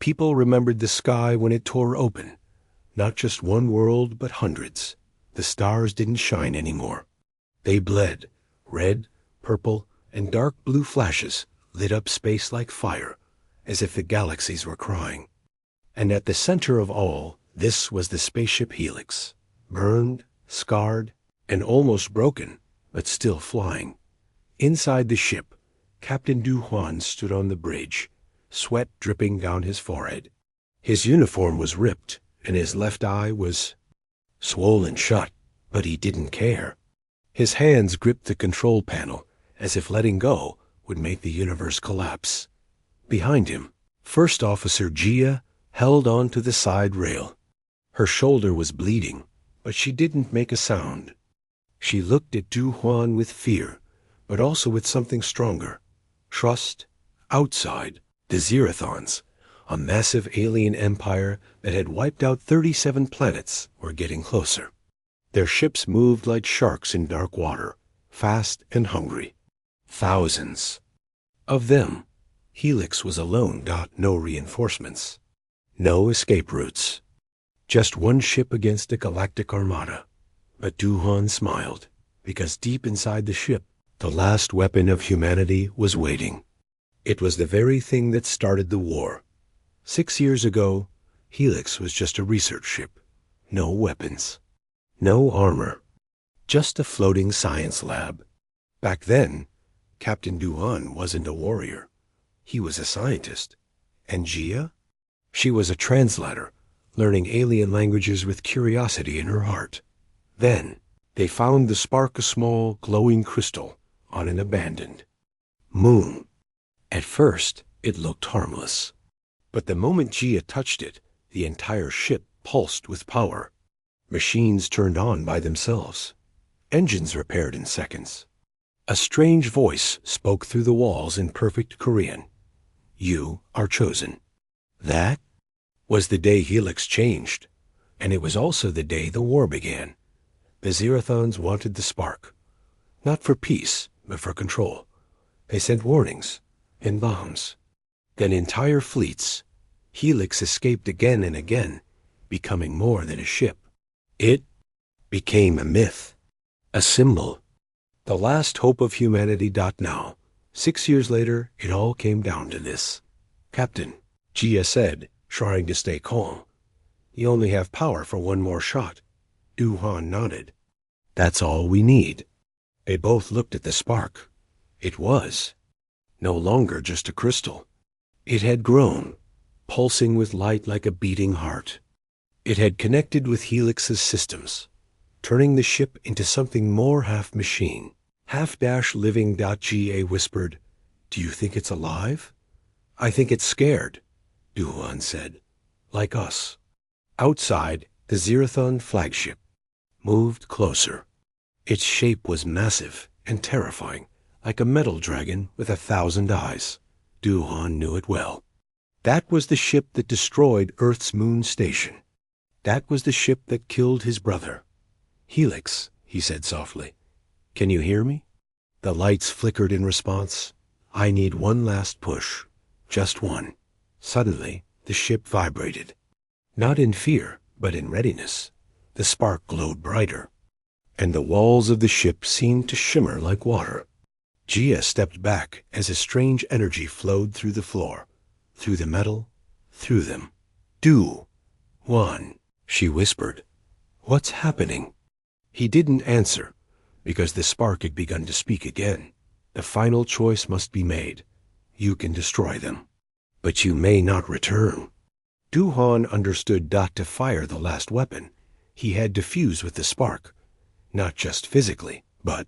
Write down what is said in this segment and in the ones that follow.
People remembered the sky when it tore open. Not just one world, but hundreds. The stars didn't shine anymore. They bled. Red, purple, and dark blue flashes lit up space like fire, as if the galaxies were crying. And at the center of all, this was the spaceship Helix, burned, scarred, and almost broken, but still flying. Inside the ship, Captain Do-hwan stood on the bridge, sweat dripping down his forehead. His uniform was ripped, and his left eye was swollen shut, but he didn't care. His hands gripped the control panel, as if letting go would make the universe collapse. Behind him, First Officer Gia held on to the side rail. Her shoulder was bleeding, but she didn't make a sound. She looked at Do-hwan with fear, but also with something stronger. Trust. Outside, the Zerathons, a massive alien empire that had wiped out 37 planets, were getting closer. Their ships moved like sharks in dark water, fast and hungry. Thousands. Of them, Helix was alone. No reinforcements. No escape routes. Just one ship against a galactic armada. But Do-hwan smiled, because deep inside the ship, the last weapon of humanity was waiting. It was the very thing that started the war. 6 years ago, Helix was just a research ship. No weapons. No armor. Just a floating science lab. Back then, Captain Do-hwan wasn't a warrior. He was a scientist. And Gia? She was a translator, learning alien languages with curiosity in her heart. Then, they found the spark, a small, glowing crystal on an abandoned moon. At first, it looked harmless. But the moment Gia touched it, the entire ship pulsed with power. Machines turned on by themselves. Engines repaired in seconds. A strange voice spoke through the walls in perfect Korean. You are chosen. That was the day Helix changed, and it was also the day the war began. The Zerathons wanted the spark, not for peace, but for control. They sent warnings and bombs. Then entire fleets. Helix escaped again and again, becoming more than a ship. It became a myth, a symbol, the last hope of humanity. Now, 6 years later, it all came down to this. Captain, Gia said, trying to stay calm. You only have power for one more shot. Do-hwan nodded. That's all we need. They both looked at the spark. It was no longer just a crystal. It had grown, pulsing with light like a beating heart. It had connected with Helix's systems, turning the ship into something more half machine, half living. Ga whispered, Do you think it's alive? I think it's scared, Do-hwan said. Like us. Outside, the Zerathon flagship moved closer. Its shape was massive and terrifying, like a metal dragon with 1,000 eyes. Do-hwan knew it well. That was the ship that destroyed Earth's moon station. That was the ship that killed his brother. Helix, he said softly. Can you hear me? The lights flickered in response. I need one last push. Just one. Suddenly, the ship vibrated. Not in fear, but in readiness. The spark glowed brighter, and the walls of the ship seemed to shimmer like water. Gia stepped back as a strange energy flowed through the floor, through the metal, through them. Do-hwan, she whispered. What's happening? He didn't answer, because the spark had begun to speak again. The final choice must be made. You can destroy them, but you may not return. Do-hwan understood. To fire the last weapon, he had to fuse with the spark, not just physically, but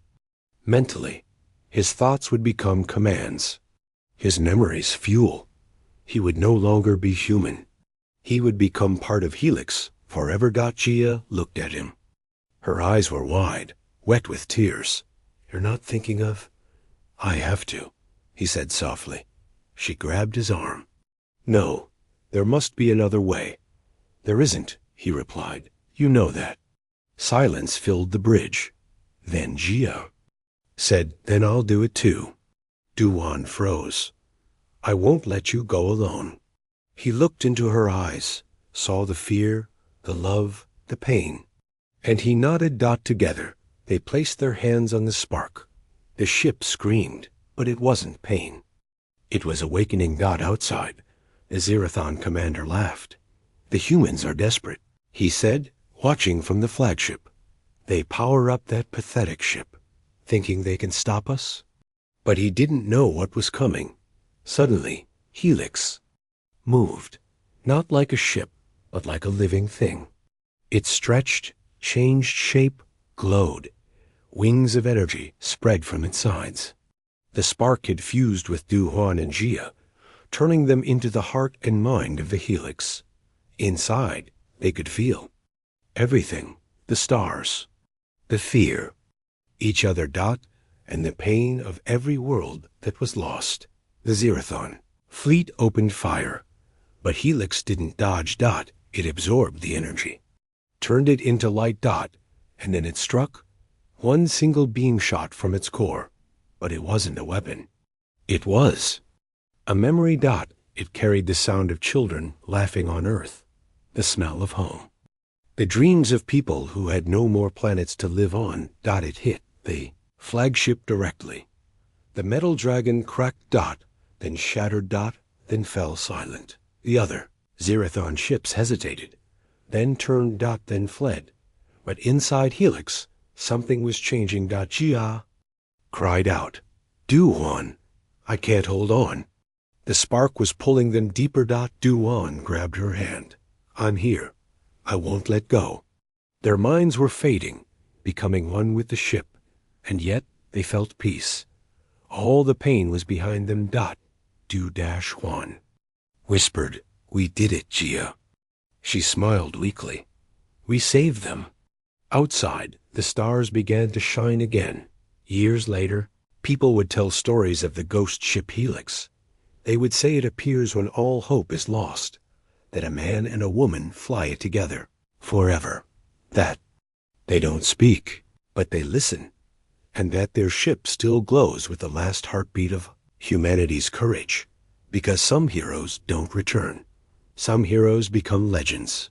mentally. His thoughts would become commands, his memories fuel. He would no longer be human. He would become part of Helix forever. Gia looked at him. Her eyes were wide, wet with tears. You're not thinking of? I have to, he said softly. She grabbed his arm. No, there must be another way. There isn't, he replied. You know that. Silence filled the bridge. Then Gia said, Then I'll do it too. Do-hwan froze. I won't let you go alone. He looked into her eyes, saw the fear, the love, the pain. And he nodded. Together, they placed their hands on the spark. The ship screamed, but it wasn't pain. It was awakening. Outside, the Zirathon commander laughed. The humans are desperate, he said, watching from the flagship. They power up that pathetic ship, thinking they can stop us. But he didn't know what was coming. Suddenly, Helix moved, not like a ship, but like a living thing. It stretched, changed shape, glowed. Wings of energy spread from its sides. The spark had fused with Do-hwan and Jia, turning them into the heart and mind of the Helix. Inside, they could feel everything: the stars, the fear, each other. And the pain of every world that was lost. The Zirathon fleet opened fire, but Helix didn't dodge. It absorbed the energy, turned it into light. And then it struck. One single beam shot from its core, but it wasn't a weapon. It was a memory. It carried the sound of children laughing on Earth, the smell of home, the dreams of people who had no more planets to live on. It hit the flagship directly. The metal dragon cracked. Then shattered. Then fell silent. The other Zirathon ships hesitated, then turned. Then fled. But inside Helix, something was changing. Jia cried out, Do-hwan, I can't hold on. The spark was pulling them deeper. Do-hwan grabbed her hand. I'm here. I won't let go. Their minds were fading, becoming one with the ship, and yet they felt peace. All the pain was behind them. Do-hwan whispered, We did it, Jia. She smiled weakly. We saved them. Outside, the stars began to shine again. Years later, people would tell stories of the ghost ship Helix. They would say it appears when all hope is lost, that a man and a woman fly it together, forever. That they don't speak, but they listen, and that their ship still glows with the last heartbeat of humanity's courage. Because some heroes don't return. Some heroes become legends.